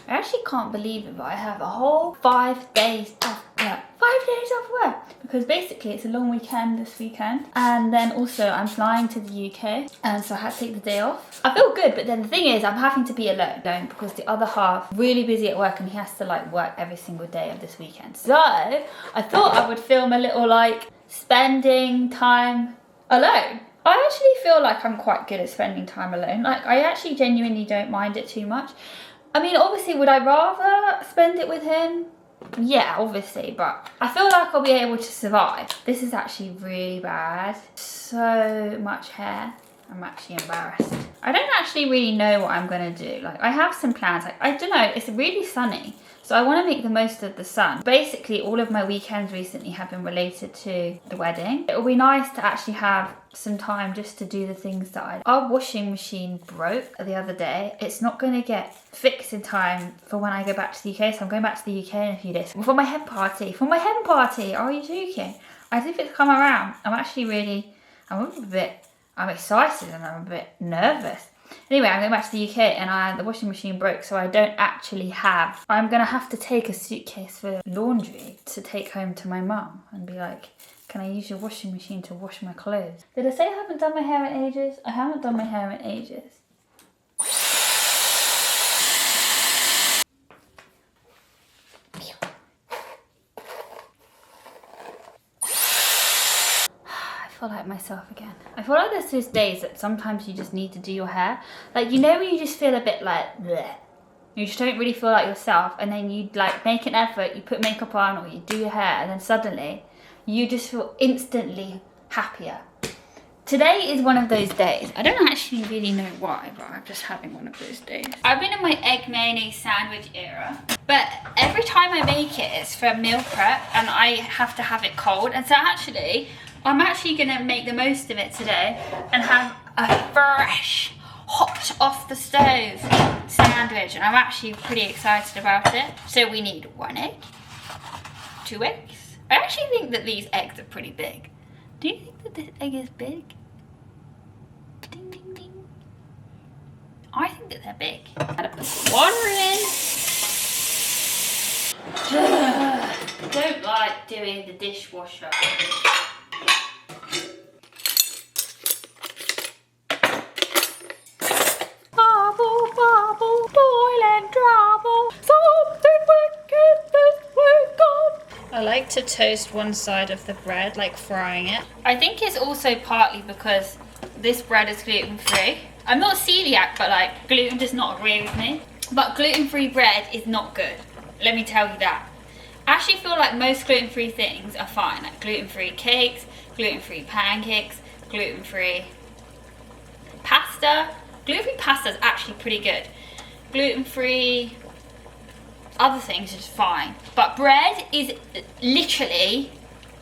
I actually can't believe it, but I have a whole 5 days off work. 5 days off work! Because basically it's a long weekend this weekend. And then also I'm flying to the UK. And so I had to take the day off. I feel good, but then the thing is I'm having to be alone because the other half really busy at work and he has to like work every single day of this weekend. So I thought I would film a little like spending time alone. I actually feel like I'm quite good at spending time alone. Like I actually genuinely don't mind it too much. I mean, obviously, would I rather spend it with him? Yeah, obviously, but I feel like I'll be able to survive. This is actually really bad. So much hair. I'm actually embarrassed. I don't actually really know what I'm gonna do. Like, I have some plans. Like, I don't know, it's really sunny. So I want to make the most of the sun. Basically, all of my weekends recently have been related to the wedding. It will be nice to actually have some time just to do the things that Our washing machine broke the other day. It's not going to get fixed in time for when I go back to the UK. So I'm going back to the UK in a few days. For my hen party. For my hen party. Are you joking? I think it's come around. I'm excited and I'm a bit nervous. Anyway, I'm going back to the UK and the washing machine broke, so I don't actually have... I'm going to have to take a suitcase for laundry to take home to my mum and be like, can I use your washing machine to wash my clothes? Did I say I haven't done my hair in ages? I haven't done my hair in ages. I feel like myself again. I feel like there's those days that sometimes you just need to do your hair. Like, you know when you just feel a bit like bleh. You just don't really feel like yourself, and then you like make an effort, you put makeup on or you do your hair, and then suddenly you just feel instantly happier. Today is one of those days. I don't actually really know why, but I'm just having one of those days. I've been in my egg mayonnaise sandwich era, but every time I make it, it's for meal prep and I have to have it cold. And so actually, I'm actually gonna make the most of it today and have a fresh, hot off the stove sandwich. And I'm actually pretty excited about it. So we need 1 egg, 2 eggs. I actually think that these eggs are pretty big. Do you think that this egg is big? Ding, ding, ding. I think that they're big. Gotta put some water in. Don't like doing the dishwasher. Bubble, bubble, boiling trouble. Something wicked this week on. I like to toast one side of the bread, like frying it. I think it's also partly because this bread is gluten-free. I'm not celiac, but like gluten does not agree with me. But gluten-free bread is not good. Let me tell you that. I actually feel like most gluten-free things are fine. Like gluten-free cakes, gluten-free pancakes, gluten-free pasta. Gluten-free pasta is actually pretty good. Gluten-free other things is fine. But bread is literally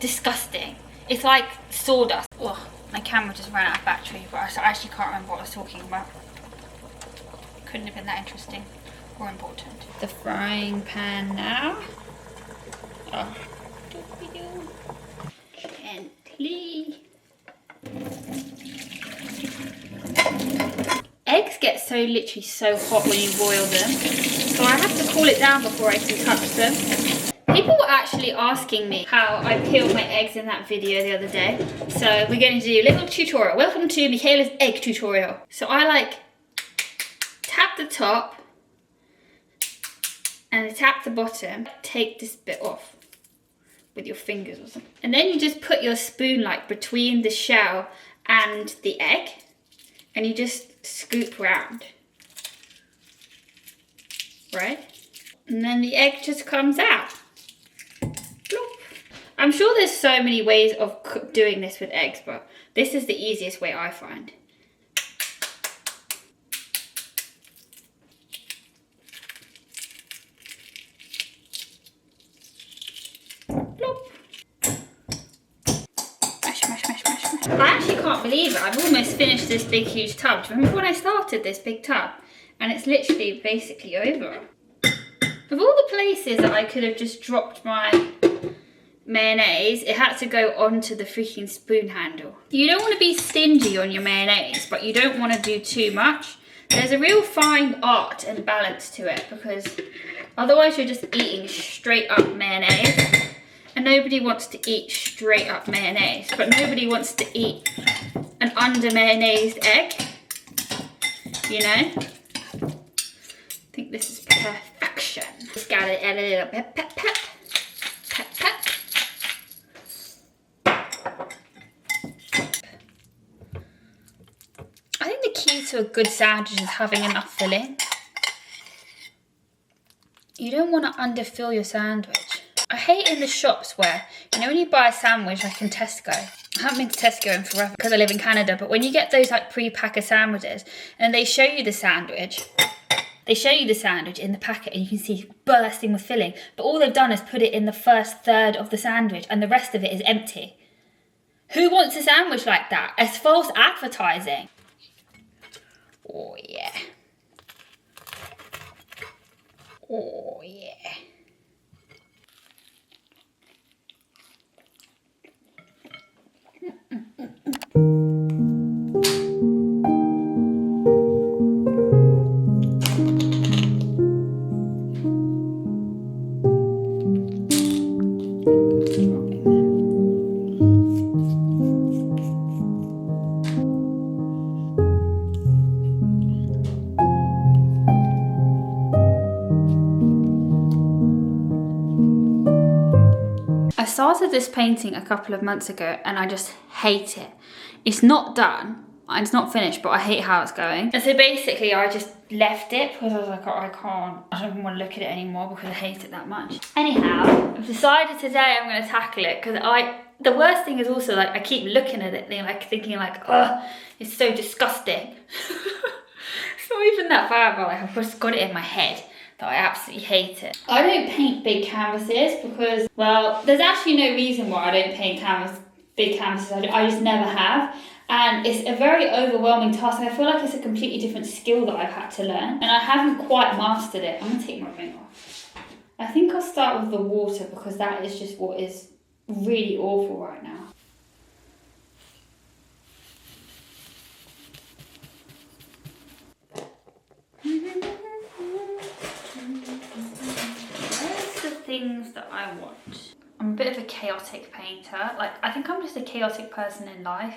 disgusting. It's like sawdust. Ugh, my camera just ran out of battery, but I actually can't remember what I was talking about. Couldn't have been that interesting or important. The frying pan now. Oh. Gently. Eggs get so literally so hot when you boil them, so I have to cool it down before I can touch them. People were actually asking me how I peeled my eggs in that video the other day, so we're going to do a little tutorial. Welcome to Michaela's egg tutorial. So I like tap the top and tap the bottom. Take this bit off with your fingers or something, and then you just put your spoon like between the shell and the egg, and you just scoop round, right? And then the egg just comes out. Bloop. I'm sure there's so many ways of doing this with eggs, but this is the easiest way I find. I actually can't believe it. I've almost finished this big huge tub. Do you remember when I started this big tub? And it's literally basically over. Of all the places that I could have just dropped my mayonnaise, it had to go onto the freaking spoon handle. You don't want to be stingy on your mayonnaise, but you don't want to do too much. There's a real fine art and balance to it, because otherwise you're just eating straight up mayonnaise, and nobody wants to eat straight up mayonnaise, but nobody wants to eat an under mayonnaised egg, you know? I think this is perfection. Just gotta add a little pep, pep, pep, pep, pep. I think the key to a good sandwich is having enough filling. You don't want to underfill your sandwich. I hate in the shops where, you know, when you buy a sandwich like in Tesco, I haven't been to Tesco in forever because I live in Canada, but when you get those like pre-packer sandwiches and they show you the sandwich in the packet and you can see bursting with filling, but all they've done is put it in the first third of the sandwich and the rest of it is empty. Who wants a sandwich like that? It's false advertising. Oh yeah. Oh yeah. I started this painting a couple of months ago and I just hate it. It's not done, it's not finished, but I hate how it's going. And so basically I just left it because I was like, oh, I don't even want to look at it anymore because I hate it that much. Anyhow, I've decided today I'm going to tackle it because the worst thing is also like I keep looking at it thinking like, oh, it's so disgusting. It's not even that bad, but like I've just got it in my head that I absolutely hate it. I don't paint big canvases because, well, there's actually no reason why I don't paint big canvases. I just never have. And it's a very overwhelming task. I feel like it's a completely different skill that I've had to learn. And I haven't quite mastered it. I'm gonna take my ring off. I think I'll start with the water because that is just what is really awful right now. Things that I want. I'm a bit of a chaotic painter. Like, I think I'm just a chaotic person in life,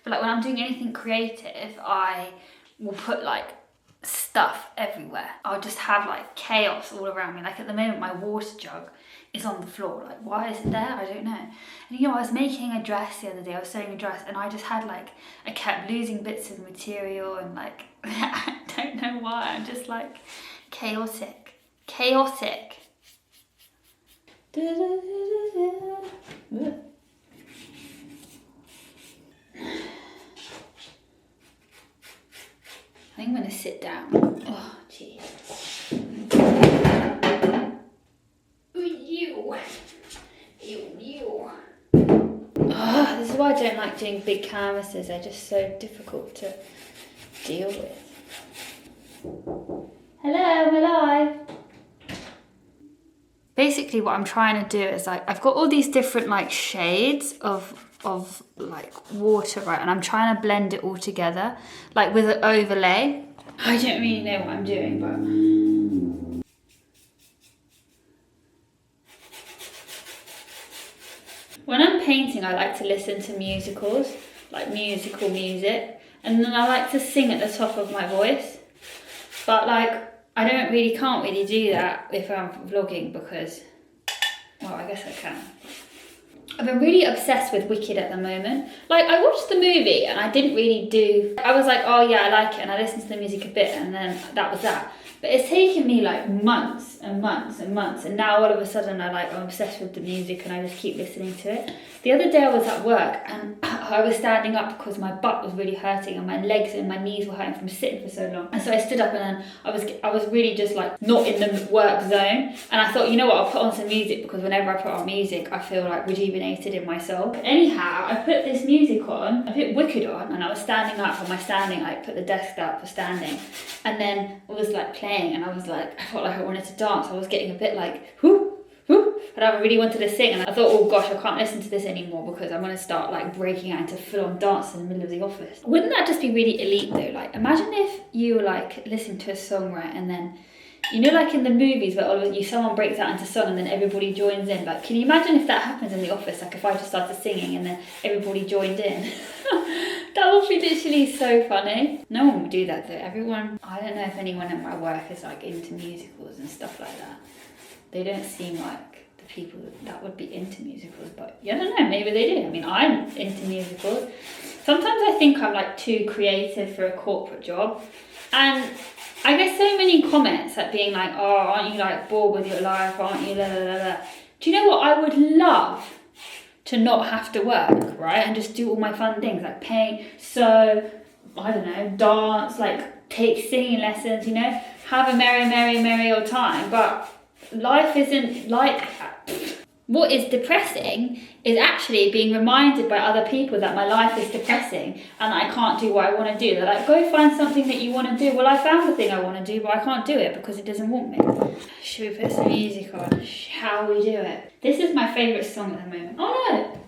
but like when I'm doing anything creative, I will put like stuff everywhere. I'll just have like chaos all around me. Like at the moment, my water jug is on the floor. Like, why is it there? I don't know. And you know, I was making a dress the other day. I was sewing a dress and I just had like, I kept losing bits of material and like, I don't know why. I'm just like chaotic. I think I'm gonna sit down. Oh, jeez. Oh, this is why I don't like doing big canvases. They're just so difficult to deal with. Hello, am I live? Basically what I'm trying to do is like, I've got all these different like shades of like water, right? And I'm trying to blend it all together, like with an overlay. I don't really know what I'm doing, but. When I'm painting, I like to listen to musicals, like musical music. And then I like to sing at the top of my voice. But like, I can't really do that if I'm vlogging because, well, I guess I can. I've been really obsessed with Wicked at the moment. Like, I watched the movie and I didn't really I was like, oh yeah, I like it, and I listened to the music a bit and then that was that. But it's taken me like months and months and months, and now all of a sudden I'm obsessed with the music and I just keep listening to it. The other day I was at work and I was standing up because my butt was really hurting and my legs and my knees were hurting from sitting for so long. And so I stood up and then I was really just like not in the work zone. And I thought, you know what, I'll put on some music because whenever I put on music, I feel like rejuvenated in my soul. But anyhow, I put this music on, I put Wicked on, and I was standing up on my standing, like put the desk up for standing. And then it was like playing and I was like, I felt like I wanted to dance. I was getting a bit like, whoop, whoop, but I really wanted to sing, and I thought, oh gosh, I can't listen to this anymore because I'm going to start like breaking out into full-on dance in the middle of the office. Wouldn't that just be really elite though? Like, imagine if you were like listening to a song, right, and then, you know, like in the movies where all of you, someone breaks out into song and then everybody joins in. Like, can you imagine if that happens in the office? Like if I just started singing and then everybody joined in. That would be literally so funny. No one would do that though. Everyone, I don't know if anyone in my work is like into musicals and stuff like that. They don't seem like the people that would be into musicals, but I don't know, maybe they do. I mean, I'm into musicals. Sometimes I think I'm like too creative for a corporate job. And I get so many comments like being like, oh, aren't you like bored with your life? Aren't you la la la la? Do you know what? I would love to not have to work, right? And just do all my fun things like paint, sew, I don't know, dance, like take singing lessons, you know, have a merry, merry, merry old time. But life isn't like that. What is depressing is actually being reminded by other people that my life is depressing and I can't do what I want to do. They're like, go find something that you want to do. Well, I found the thing I want to do, but I can't do it because it doesn't want me. Should we put some music on? How we do it? This is my favourite song at the moment. Oh no!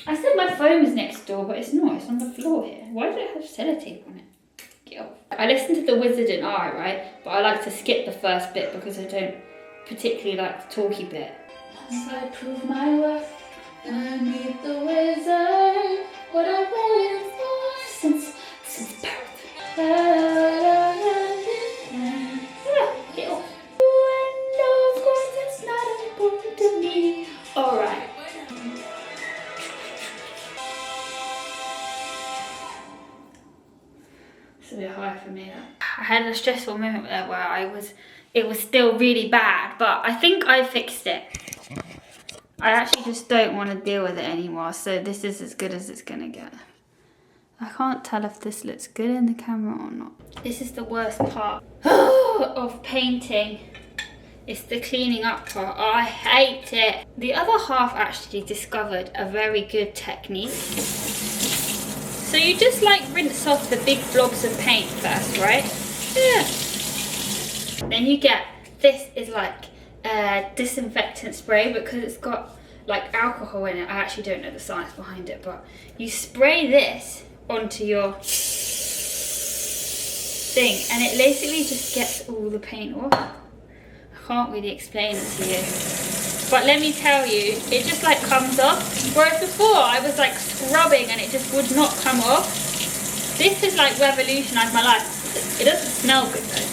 I said my phone was next door, but it's not. It's on the floor here. Why do it have sellotape on it? Get off. I listened to The Wizard and I, right? But I like to skip the first bit because I don't particularly like the talky bit. Once I prove my worth, I meet the wizard. What I've waited for since birth. Get off. No, of course it's not important to me. Alright. It's a bit high for me. I had a stressful moment there where it was still really bad, but I think I fixed it. I actually just don't want to deal with it anymore, so this is as good as it's gonna get. I can't tell if this looks good in the camera or not. This is the worst part of painting. It's the cleaning up part. I hate it. The other half actually discovered a very good technique. So you just like rinse off the big blobs of paint first, right? Yeah. Then you get, this is like disinfectant spray because it's got like alcohol in it. I actually don't know the science behind it, but you spray this onto your thing and it basically just gets all the paint off. I can't really explain it to you, but let me tell you, it just like comes off, whereas before I was like scrubbing and it just would not come off. This has like revolutionized my life. It doesn't smell good though.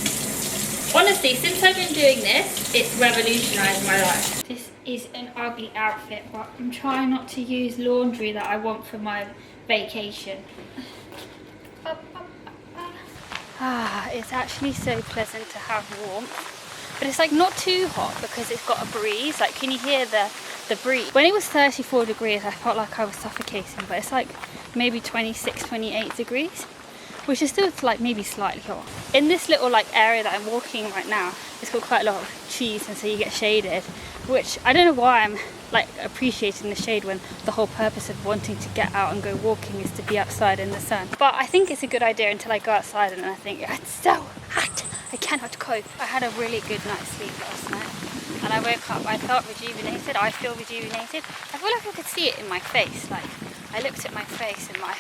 Honestly, since I've been doing this, it's revolutionised my life. This is an ugly outfit, but I'm trying not to use laundry that I want for my vacation. It's actually so pleasant to have warmth, but it's like not too hot because it's got a breeze. Like, can you hear the breeze? When it was 34 degrees, I felt like I was suffocating, but it's like maybe 26, 28 degrees. Which is still like maybe slightly hot. In this little like area that I'm walking right now, it's got quite a lot of trees and so you get shaded, which I don't know why I'm like appreciating the shade when the whole purpose of wanting to get out and go walking is to be outside in the sun. But I think it's a good idea until I go outside and I think it's so hot, I cannot cope. I had a really good night's sleep last night and I woke up, I felt rejuvenated, I feel rejuvenated. I feel like I could see it in my face, like I looked at my face and my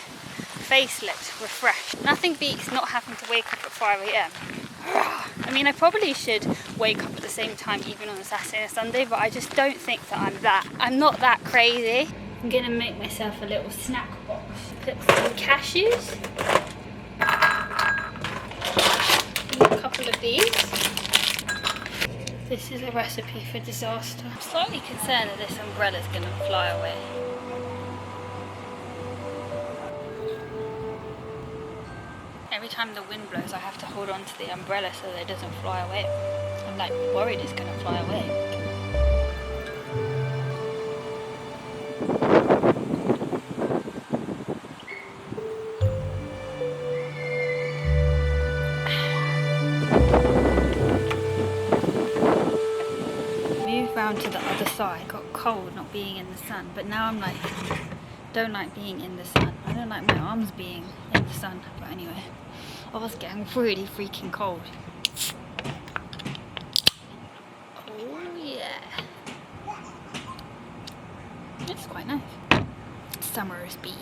face looked refreshed. Nothing beats not having to wake up at 5 AM. I mean, I probably should wake up at the same time even on a Saturday and Sunday, but I just don't think that I'm not that crazy. I'm gonna make myself a little snack box. Put some cashews, a couple of these. This is a recipe for disaster. I'm slightly concerned that this umbrella's gonna fly away. Every time the wind blows, I have to hold on to the umbrella so that it doesn't fly away. I'm like worried it's going to fly away. Moved round to the other side. Got cold not being in the sun, but now I'm like, don't like being in the sun. I don't like my arms being in the sun, but anyway. I was getting really freaking cold. Oh yeah. Summer's bee.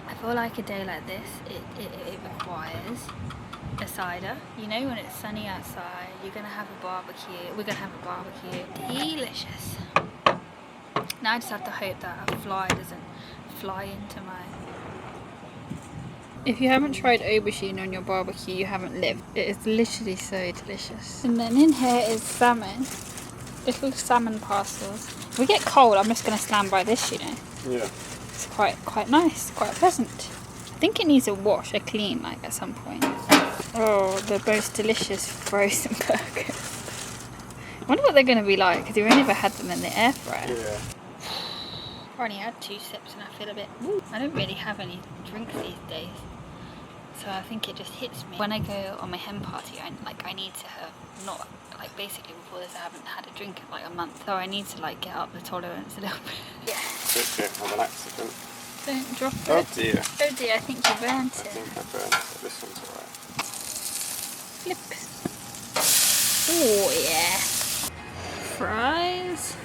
I feel like a day like this, it requires a cider. You know, when it's sunny outside, you're gonna have a barbecue. We're gonna have a barbecue. Delicious. Now I just have to hope that a fly doesn't fly into my... If you haven't tried aubergine on your barbecue, you haven't lived. It is literally so delicious. And then in here is salmon. Little salmon parcels. If we get cold, I'm just gonna stand by this, you know. Yeah. It's quite nice, quite pleasant. I think it needs a wash, a clean, like at some point. Oh, the most delicious frozen burgers. I wonder what they're going to be like, because we've only ever had them in the air fryer. Yeah. I've only had 2 sips and I feel a bit... Ooh, I don't really have any drinks these days. So I think it just hits me. When I go on my hen party, I need to have not... Like basically before this I haven't had a drink in like a month. So I need to like get up the tolerance a little bit. Yeah. Just have an accident. Don't drop it. Oh dear. Oh dear, I think you burnt it. I think I burnt it. This one's alright. Flip. Oh yeah. Fries.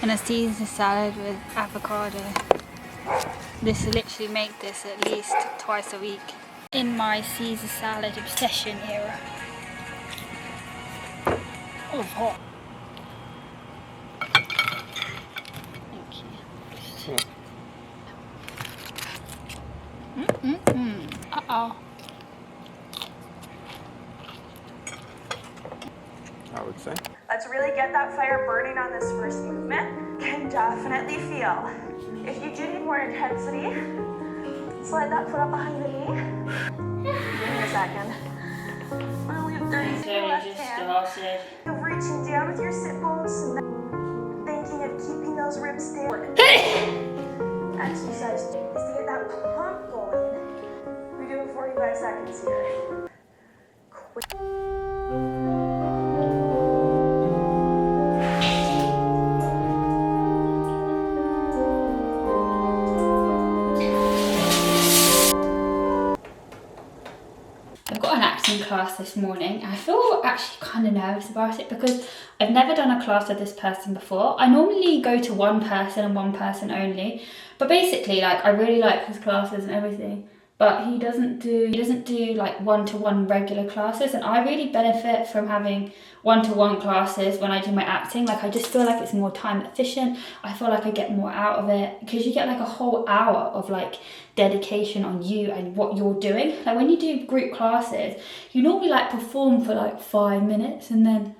And a Caesar salad with avocado. This will literally make this at least twice a week. In my Caesar salad obsession era. Oh, it's hot. Thank you. Uh-oh. I would say. Let's really get that fire burning on this first movement. Can definitely feel. If you do need more intensity, slide that foot up behind the knee. Give me a second. I only have 30 seconds left hand. You're reaching down with your sit bones and thinking of keeping those ribs stable. Exercise is to get that pump going. We're doing 45 seconds here. I've got an acting class this morning and I feel actually kind of nervous about it because I've never done a class with this person before. I normally go to one person and one person only, but basically like I really like his classes and everything, but he doesn't do like one-to-one regular classes, and I really benefit from having one-to-one classes when I do my acting. Like I just feel like it's more time efficient. I feel like I get more out of it because you get like a whole hour of like dedication on you and what you're doing. Like when you do group classes, you normally like perform for like 5 minutes and then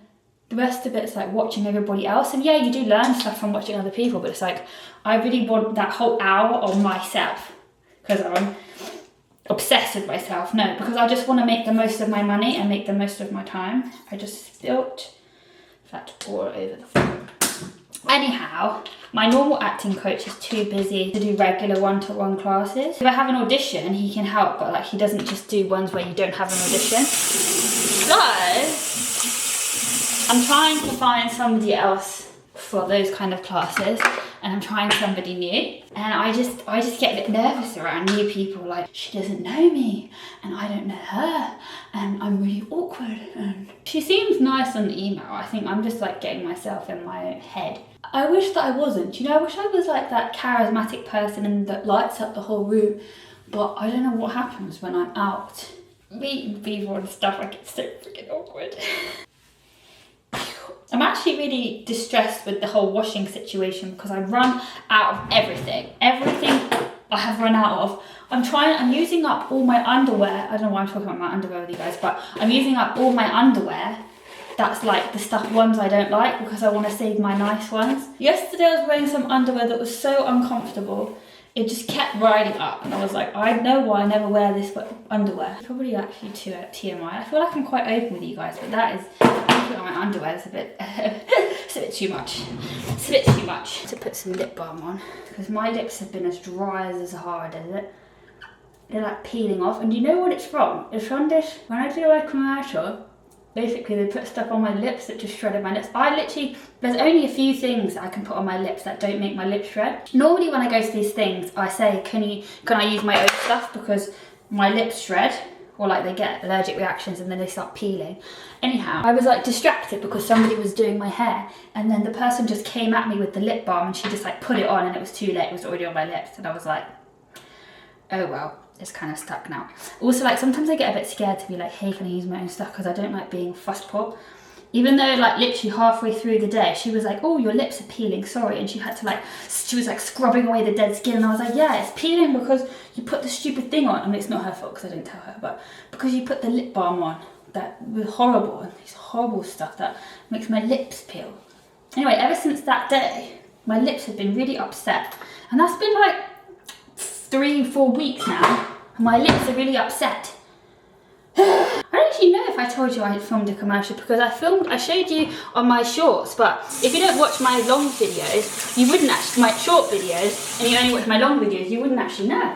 the rest of it's like watching everybody else. And yeah, you do learn stuff from watching other people, but it's like I really want that whole hour of myself because I'm obsessed with myself. No, because I just want to make the most of my money and make the most of my time. I just spilt that all over the floor. Anyhow, my normal acting coach is too busy to do regular one-to-one classes. If I have an audition, he can help, but like he doesn't just do ones where you don't have an audition. So I'm trying to find somebody else for those kind of classes, and I'm trying somebody new, and I just get a bit nervous around new people. Like, she doesn't know me and I don't know her and I'm really awkward, and she seems nice on the email. I think I'm just like getting myself in my head. I wish that I wasn't, you know, I wish I was like that charismatic person and that lights up the whole room, but I don't know what happens when I'm out meeting people and stuff. I get so freaking awkward. I'm actually really distressed with the whole washing situation because I run out of everything. Everything I have run out of. I'm using up all my underwear. I don't know why I'm talking about my underwear with you guys, but I'm using up all my underwear. That's like the stuff ones I don't like because I want to save my nice ones. Yesterday I was wearing some underwear that was so uncomfortable. It just kept riding up and I was like, I know why I never wear this underwear. Probably actually too TMI. I feel like I'm quite open with you guys, but that is, my underwear is a bit, it's a bit too much. It's a bit too much. To put some lip balm on because my lips have been as dry as hard as it. They're like peeling off, and you know what it's from? It's from this, when I do a commercial, basically they put stuff on my lips that just shredded my lips. There's only a few things I can put on my lips that don't make my lips shred. Normally when I go to these things, I say, can I use my own stuff because my lips shred, or like they get allergic reactions and then they start peeling. Anyhow, I was like distracted because somebody was doing my hair, and then the person just came at me with the lip balm and she just like put it on and it was too late, it was already on my lips, and I was like, oh well, it's kind of stuck now. Also, like, sometimes I get a bit scared to be like, hey, can I use my own stuff? Because I don't like being fuss pop. Even though, like, literally halfway through the day, she was like, oh, your lips are peeling, sorry. And she had to, like, she was, like, scrubbing away the dead skin. And I was like, yeah, it's peeling because you put the stupid thing on. I mean, it's not her fault because I didn't tell her, but because you put the lip balm on that was horrible. And these horrible stuff that makes my lips peel. Anyway, ever since that day, my lips have been really upset. And that's been, like, 3-4 weeks now. And my lips are really upset. I don't actually know if I told you I had filmed a commercial because I showed you on my shorts, but if you don't watch my long videos, you wouldn't actually, my short videos, and you only watch my long videos, you wouldn't actually know.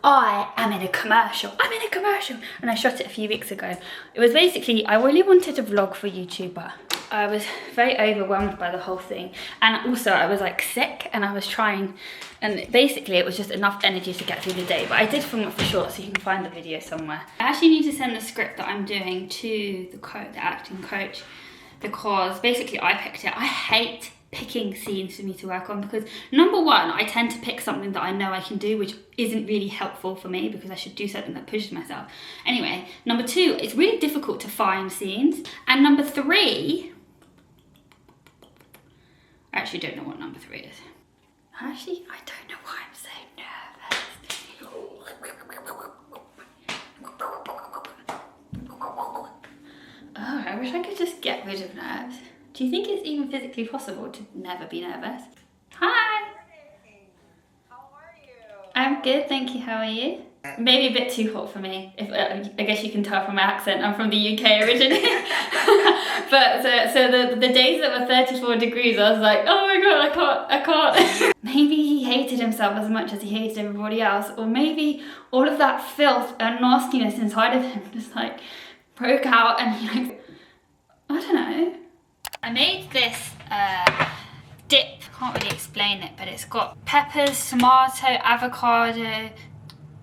I am in a commercial. I'm in a commercial. And I shot it a few weeks ago. It was basically, I really wanted to vlog for YouTube, but I was very overwhelmed by the whole thing. And also I was like sick and I was trying, and basically it was just enough energy to get through the day. But I did film it for short, so you can find the video somewhere. I actually need to send the script that I'm doing to the acting coach because basically I picked it. I hate picking scenes for me to work on because number one, I tend to pick something that I know I can do, which isn't really helpful for me because I should do something that pushes myself. Anyway, number two, it's really difficult to find scenes. And number three, I actually don't know what number 3 is. Actually, I don't know why I'm so nervous. Oh, I wish I could just get rid of nerves. Do you think it's even physically possible to never be nervous? Hi! How are you? I'm good, thank you. How are you? Maybe a bit too hot for me. I guess you can tell from my accent, I'm from the UK originally. But so the days that were 34 degrees, I was like, oh my god, I can't. Maybe he hated himself as much as he hated everybody else, or maybe all of that filth and nastiness inside of him just like broke out and he like, I don't know. I made this dip, can't really explain it, but it's got peppers, tomato, avocado,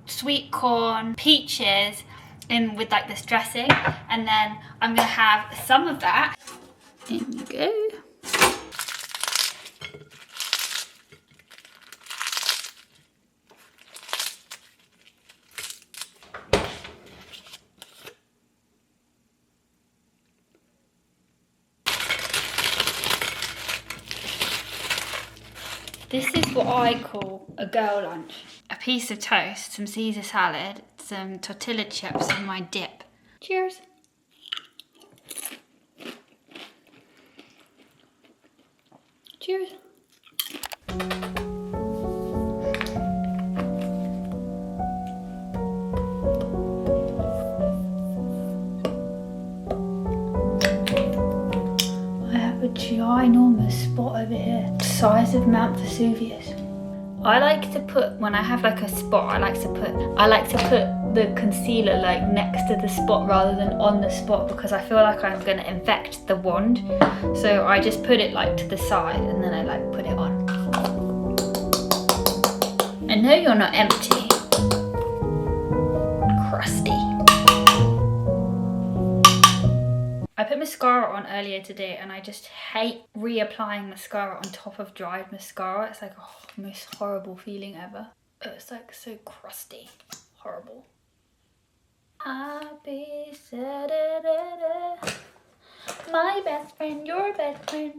sweet corn, peaches in with like this dressing, and then I'm gonna have some of that. In you go. This is what I call a girl lunch. A piece of toast, some Caesar salad, some tortilla chips and my dip. Cheers. Cheers. I have a ginormous spot over here, the size of Mount Vesuvius. I like to put, when I have like a spot, I like to put the concealer like next to the spot rather than on the spot because I feel like I'm gonna infect the wand. So I just put it like to the side and then I like put it on. I know you're not empty. Crusty. I put mascara on earlier today and I just hate reapplying mascara on top of dried mascara. It's like the most horrible feeling ever. It's like so crusty. Horrible. I'll be my best friend, your best friend.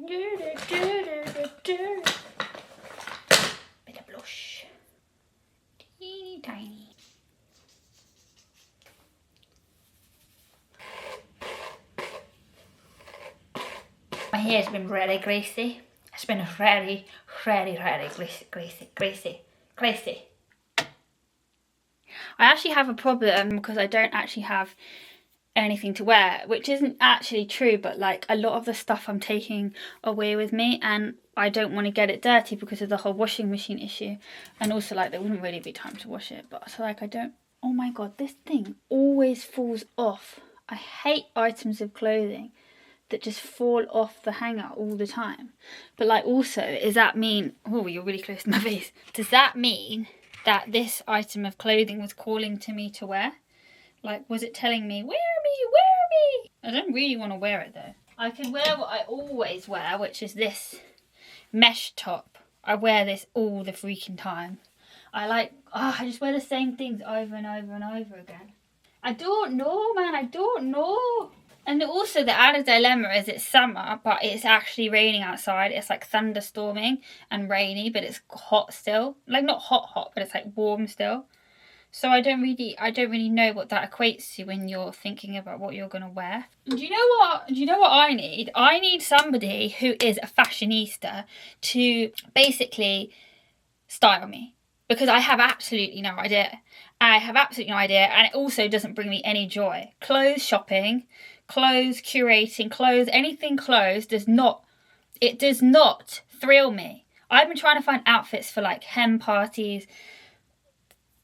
Bit of blush. Teeny tiny. My hair's been really greasy. It's been really greasy. I actually have a problem because I don't actually have anything to wear, which isn't actually true, but like a lot of the stuff I'm taking away with me and I don't want to get it dirty because of the whole washing machine issue, and also like there wouldn't really be time to wash it, but so like I don't, oh my god, this thing always falls off. I hate items of clothing that just fall off the hanger all the time. But like also, does that mean, oh, you're really close to my face. Does that mean that this item of clothing was calling to me to wear? Like, was it telling me, wear me, wear me? I don't really want to wear it though. I can wear what I always wear, which is this mesh top. I wear this all the freaking time. I just wear the same things over and over and over again. I don't know, man. I don't know. And also the added dilemma is it's summer, but it's actually raining outside. It's like thunderstorming and rainy, but it's hot still. Like not hot, but it's like warm still. So I don't really know what that equates to when you're thinking about what you're gonna wear. Do you know what I need? I need somebody who is a fashionista to basically style me, because I have absolutely no idea. And it also doesn't bring me any joy. Clothes shopping, clothes curating, anything clothes does not thrill me. I've been trying to find outfits for like hen parties,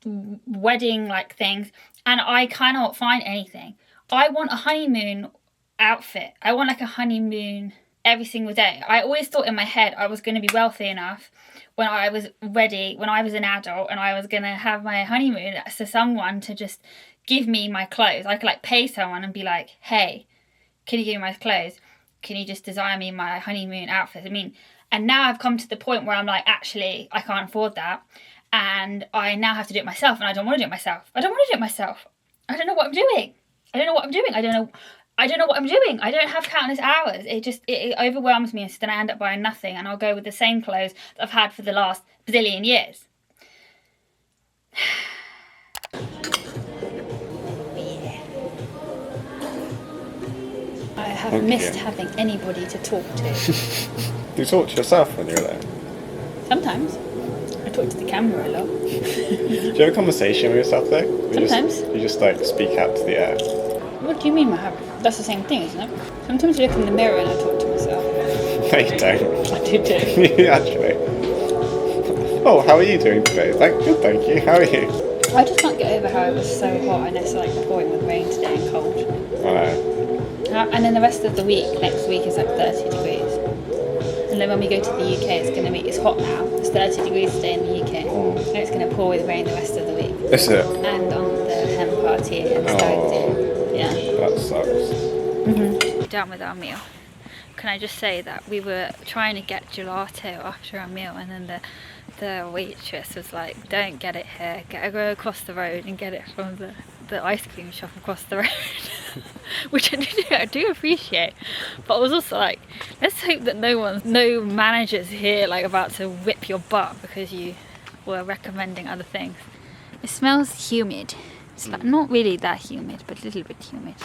wedding like things, and I cannot find anything. I want a honeymoon outfit. I want like a honeymoon every single day. I always thought in my head I was going to be wealthy enough when I was ready, when I was an adult, and I was going to have my honeymoon to someone to just give me my clothes. I could like pay someone and be like, hey, can you give me my clothes? Can you just design me my honeymoon outfit? I mean, and now I've come to the point where I'm like, actually, I can't afford that. And I now have to do it myself, and I don't want to do it myself. I don't know what I'm doing. I don't know what I'm doing. I don't have countless hours. It overwhelms me, and so then I end up buying nothing, and I'll go with the same clothes that I've had for the last bazillion years. I have missed having anybody to talk to. You talk to yourself when you're alone? Sometimes. I talk to the camera a lot. Do you have a conversation with yourself though? Sometimes. You just like speak out to the air. What do you mean I have? That's the same thing, isn't it? Sometimes I look in the mirror and I talk to myself. No, you don't. I do too. Actually. Oh, how are you doing today? Good, thank you. How are you? I just can't get over how it was so hot and it's like pouring with rain today and cold. I know. And then the rest of the week, next week is like 30 degrees. And then when we go to the UK, it's hot now. It's 30 degrees today in the UK. And it's going to pour with rain the rest of the week. Is it? And on the hen party and Stoke. Yeah. That sucks. Done with our meal. Can I just say that we were trying to get gelato after our meal, and then the waitress was like, don't get it here, go across the road and get it from the ice cream shop across the road. Which I do appreciate, but I was also like, let's hope that no managers here like about to whip your butt because you were recommending other things. It smells humid. It's like not really that humid, but a little bit humid.